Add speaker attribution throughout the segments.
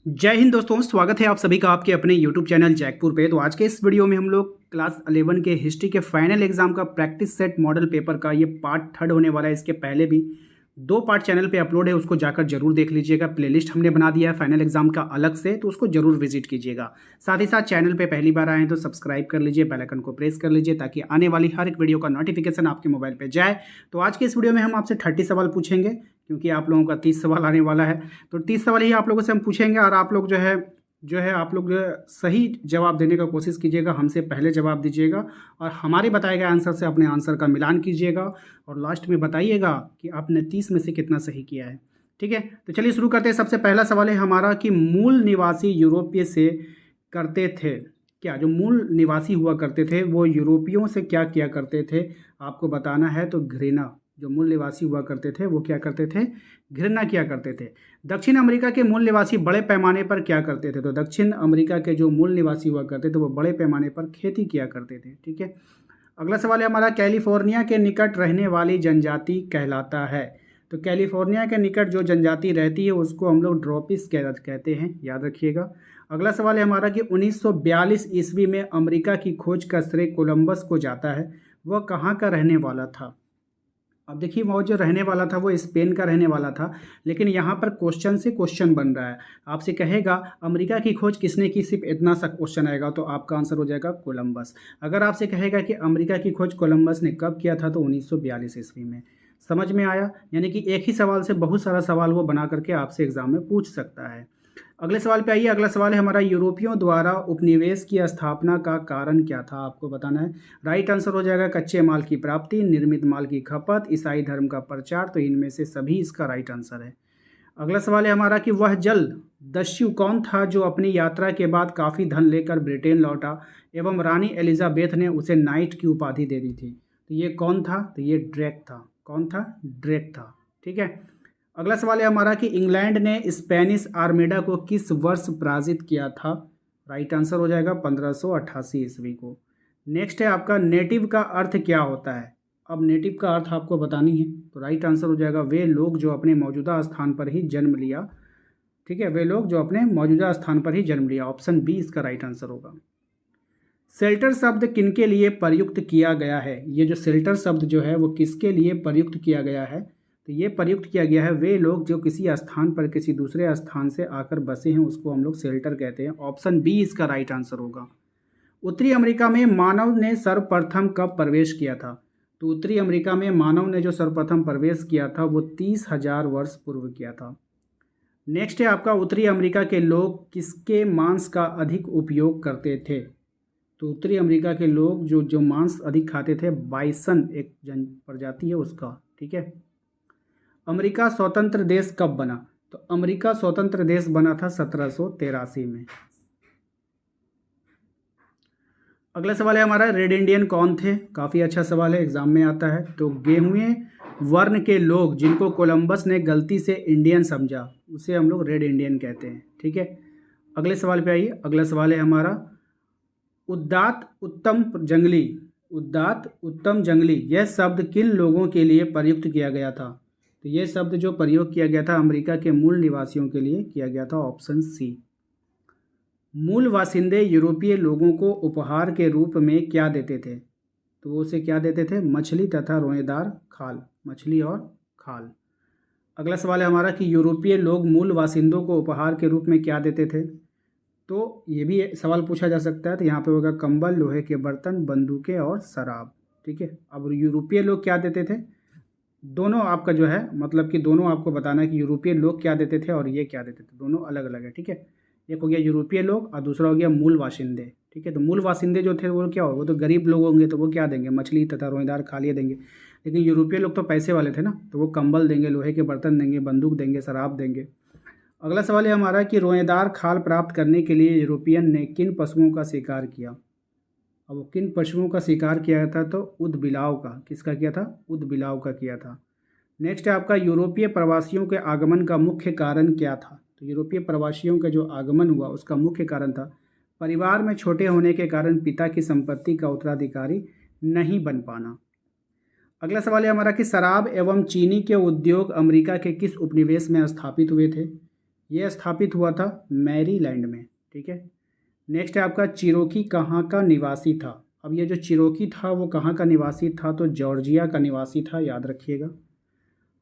Speaker 1: जय हिंद दोस्तों, स्वागत है आप सभी का आपके अपने YouTube चैनल जैकपुर पे। तो आज के इस वीडियो में हम लोग क्लास 11 के हिस्ट्री के फाइनल एग्जाम का प्रैक्टिस सेट मॉडल पेपर का ये पार्ट थर्ड होने वाला है। इसके पहले भी 2 पार्ट चैनल पे अपलोड है, उसको जाकर जरूर देख लीजिएगा। प्लेलिस्ट हमने बना दिया है फाइनल एग्जाम का अलग से, तो उसको जरूर विजिट कीजिएगा। साथ ही साथ चैनल पे पहली बार आए हैं तो सब्सक्राइब कर लीजिए, बेल आइकन को प्रेस कर लीजिए ताकि आने वाली हर एक वीडियो का नोटिफिकेशन आपके मोबाइल पे जाए। तो आज के इस वीडियो में हम आपसे 30 सवाल पूछेंगे, क्योंकि आप लोगों का 30 सवाल आने वाला है। तो 30 सवाल ही आप लोगों से हम पूछेंगे और आप लोग आप लोग सही जवाब देने का कोशिश कीजिएगा, हमसे पहले जवाब दीजिएगा और हमारे बताए गए आंसर से अपने आंसर का मिलान कीजिएगा और लास्ट में बताइएगा कि आपने 30 में से कितना सही किया है। ठीक है, तो चलिए शुरू करते हैं। सबसे पहला सवाल है हमारा कि मूल निवासी यूरोपीय से करते थे क्या। जो मूल निवासी हुआ करते थे वो यूरोपियों से क्या किया करते थे, आपको बताना है। तो घृणा, जो मूल निवासी हुआ करते थे वो क्या करते थे, घृणा किया करते थे। दक्षिण अमेरिका के मूल निवासी बड़े पैमाने पर क्या करते थे। तो दक्षिण अमेरिका के जो मूल निवासी हुआ करते थे वो बड़े पैमाने पर खेती किया करते थे। ठीक है, अगला सवाल है हमारा कैलिफोर्निया के निकट रहने वाली जनजाति कहलाता है। तो कैलिफोर्निया के निकट जो जनजाति रहती है उसको हम लोग ड्रॉपिस कहते हैं, याद रखिएगा। अगला सवाल है हमारा कि 1942 ईस्वी में अमेरिका की खोज का श्रेय कोलंबस को जाता है। वह कहाँ का रहने वाला था। अब देखिए, वो जो रहने वाला था वो स्पेन का रहने वाला था, लेकिन यहाँ पर क्वेश्चन से क्वेश्चन बन रहा है। आपसे कहेगा अमेरिका की खोज किसने की, सिर्फ इतना सा क्वेश्चन आएगा तो आपका आंसर हो जाएगा कोलंबस। अगर आपसे कहेगा कि अमेरिका की खोज कोलंबस ने कब किया था, तो 1942 ईस्वी में। समझ में आया, यानी कि एक ही सवाल से बहुत सारा सवाल वो बना करके आपसे एग्जाम में पूछ सकता है। अगले सवाल पे आइए। अगला सवाल है हमारा यूरोपियों द्वारा उपनिवेश की स्थापना का कारण क्या था, आपको बताना है। राइट आंसर हो जाएगा कच्चे माल की प्राप्ति, निर्मित माल की खपत, ईसाई धर्म का प्रचार। तो इनमें से सभी इसका राइट आंसर है। अगला सवाल है हमारा कि वह जल दस्यु कौन था जो अपनी यात्रा के बाद काफ़ी धन लेकर ब्रिटेन लौटा एवं रानी एलिजाबेथ ने उसे नाइट की उपाधि दे दी थी। तो ये कौन था, तो ये ड्रेक था। कौन था, ड्रेक था। ठीक है, अगला सवाल है हमारा कि इंग्लैंड ने स्पेनिश आर्मेडा को किस वर्ष पराजित किया था। राइट आंसर हो जाएगा 1588 ईस्वी को। नेक्स्ट है आपका नेटिव का अर्थ क्या होता है। अब नेटिव का अर्थ आपको बतानी है, तो राइट आंसर हो जाएगा वे लोग जो अपने मौजूदा स्थान पर ही जन्म लिया। ठीक है, वे लोग जो अपने मौजूदा स्थान पर ही जन्म लिया। ऑप्शन बी इसका राइट आंसर होगा। शेल्टर शब्द किनके लिए प्रयुक्त किया गया है। ये जो शेल्टर शब्द जो है वो किसके लिए प्रयुक्त किया गया है, तो ये प्रयुक्त किया गया है वे लोग जो किसी स्थान पर किसी दूसरे स्थान से आकर बसे हैं, उसको हम लोग शेल्टर कहते हैं। ऑप्शन बी इसका राइट आंसर होगा। उत्तरी अमेरिका में मानव ने सर्वप्रथम कब प्रवेश किया था। तो उत्तरी अमेरिका में मानव ने जो सर्वप्रथम प्रवेश किया था वो 30,000 वर्ष पूर्व किया था। नेक्स्ट है आपका उत्तरी अमेरिका के लोग किसके मांस का अधिक उपयोग करते थे। तो उत्तरी अमेरिका के लोग जो जो मांस अधिक खाते थे, बाइसन एक जन प्रजाति है उसका। ठीक है, अमेरिका स्वतंत्र देश कब बना। तो अमेरिका स्वतंत्र देश बना था 1783 में। अगला सवाल है हमारा रेड इंडियन कौन थे। काफ़ी अच्छा सवाल है, एग्जाम में आता है। तो गेहूं वर्ण के लोग जिनको कोलंबस ने गलती से इंडियन समझा उसे हम लोग रेड इंडियन कहते हैं। ठीक है, अगले सवाल पे आइए। अगला सवाल है हमारा उदात्त उत्तम जंगली। उदात्त उत्तम जंगली यह शब्द किन लोगों के लिए प्रयुक्त किया गया था। तो यह शब्द जो प्रयोग किया गया था अमेरिका के मूल निवासियों के लिए किया गया था। Option C. मूल वासिंदे यूरोपीय लोगों को उपहार के रूप में क्या देते थे। तो वो उसे क्या देते थे, मछली तथा रोएदार खाल। मछली और खाल। अगला सवाल है हमारा कि यूरोपीय लोग मूल वासिंदों को उपहार के रूप में क्या देते थे। तो ये भी सवाल पूछा जा सकता है। तो यहाँ पे होगा कंबल, लोहे के बर्तन, बंदूकें और शराब। ठीक है, अब यूरोपीय लोग क्या देते थे, दोनों आपका जो है मतलब कि दोनों आपको बताना है कि यूरोपीय लोग क्या देते थे और ये क्या देते थे, दोनों अलग अलग है। ठीक है, एक हो गया यूरोपीय लोग और दूसरा हो गया मूल वाशिंदे। ठीक है, तो मूल वाशिंदे जो थे वो क्या हो, वो तो गरीब लोग होंगे तो वो क्या देंगे, मछली तथा रोएदार खालियाँ देंगे। लेकिन यूरोपीय लोग तो पैसे वाले थे ना, तो वो कंबल देंगे, लोहे के बर्तन देंगे, बंदूक देंगे, शराब देंगे। अगला सवाल है हमारा कि रोएदार खाल प्राप्त करने के लिए यूरोपियन ने किन पशुओं का शिकार किया। अब वो किन पशुओं का शिकार किया था, तो ऊदबिलाव का। किसका किया था, ऊदबिलाव का किया था। नेक्स्ट है आपका यूरोपीय प्रवासियों के आगमन का मुख्य कारण क्या था। तो यूरोपीय प्रवासियों का जो आगमन हुआ उसका मुख्य कारण था परिवार में छोटे होने के कारण पिता की संपत्ति का उत्तराधिकारी नहीं बन पाना। अगला सवाल है हमारा कि शराब एवं चीनी के उद्योग अमेरिका के किस उपनिवेश में स्थापित हुए थे। ये स्थापित हुआ था मैरीलैंड में। ठीक है। नेक्स्ट है आपका चिरोकी कहाँ का निवासी था। अब ये जो चिरोकी था वो कहाँ का निवासी था, तो जॉर्जिया का निवासी था, याद रखिएगा।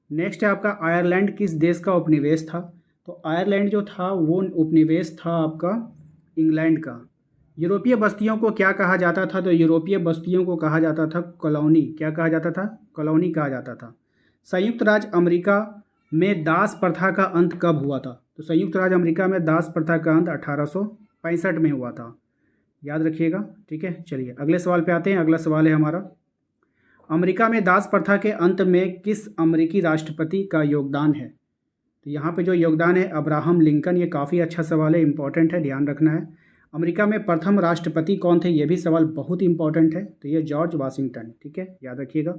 Speaker 1: नेक्स्ट है आपका आयरलैंड किस देश का उपनिवेश था। तो आयरलैंड जो था वो उपनिवेश था आपका इंग्लैंड का। यूरोपीय बस्तियों को क्या कहा जाता था, तो यूरोपीय बस्तियों को कहा जाता था कॉलोनी। क्या कहा जाता था, कॉलोनी कहा जाता था। संयुक्त राज्य अमेरिका में दास प्रथा का अंत कब हुआ था, तो संयुक्त राज्य अमेरिका में दास प्रथा का अंत 1865 में हुआ था, याद रखिएगा। ठीक है, चलिए अगले सवाल पे आते हैं। अगला सवाल है हमारा, अमेरिका में दास प्रथा के अंत में किस अमेरिकी राष्ट्रपति का योगदान है। तो यहाँ पे जो योगदान है अब्राहम लिंकन। ये काफ़ी अच्छा सवाल है, इंपॉर्टेंट है, ध्यान रखना है। अमेरिका में प्रथम राष्ट्रपति कौन थे, ये भी सवाल बहुत इंपॉर्टेंट है, तो ये जॉर्ज वाशिंगटन। ठीक है, याद रखिएगा।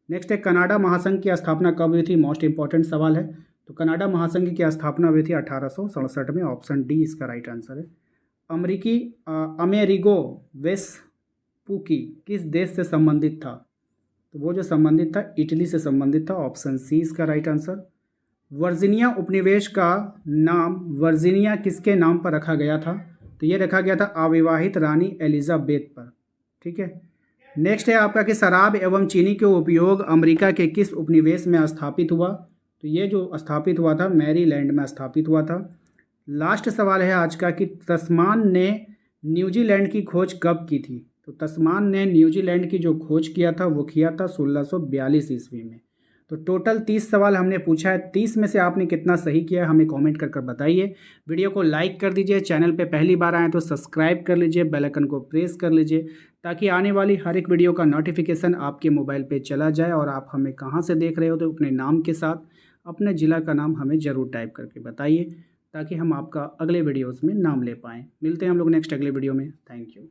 Speaker 1: नेक्स्ट है कनाडा महासंघ की स्थापना कब हुई थी, मोस्ट इंपॉर्टेंट सवाल है। तो कनाडा महासंघ की स्थापना हुई थी 1867 में, ऑप्शन डी इसका राइट आंसर है। अमेरिगो वेस्पुकी किस देश से संबंधित था, तो वो जो संबंधित था इटली से संबंधित था, ऑप्शन सी इसका राइट आंसर। वर्जीनिया उपनिवेश का नाम वर्जीनिया किसके नाम पर रखा गया था, तो ये रखा गया था अविवाहित रानी एलिजाबेथ पर। ठीक है। नेक्स्ट है आपका कि शराब एवं चीनी के उपयोग अमेरिका के किस उपनिवेश में स्थापित हुआ, तो ये जो स्थापित हुआ था मैरीलैंड में स्थापित हुआ था। लास्ट सवाल है आज का कि तस्मान ने न्यूजीलैंड की खोज कब की थी, तो तस्मान ने न्यूजीलैंड की जो खोज किया था वो किया था 1642 ईस्वी में। तो टोटल 30 सवाल हमने पूछा है, 30 में से आपने कितना सही किया है हमें कमेंट कर कर बताइए। वीडियो को लाइक कर दीजिए, चैनल पे पहली बार आए तो सब्सक्राइब कर लीजिए, बेल आइकन को प्रेस कर लीजिए ताकि आने वाली हर एक वीडियो का नोटिफिकेशन आपके मोबाइल पे चला जाए। और आप हमें कहाँ से देख रहे हो तो अपने नाम के साथ अपने ज़िला का नाम हमें ज़रूर टाइप करके बताइए ताकि हम आपका अगले वीडियोज़ में नाम ले पाएँ। मिलते हैं हम लोग नेक्स्ट अगले वीडियो में। Thank you.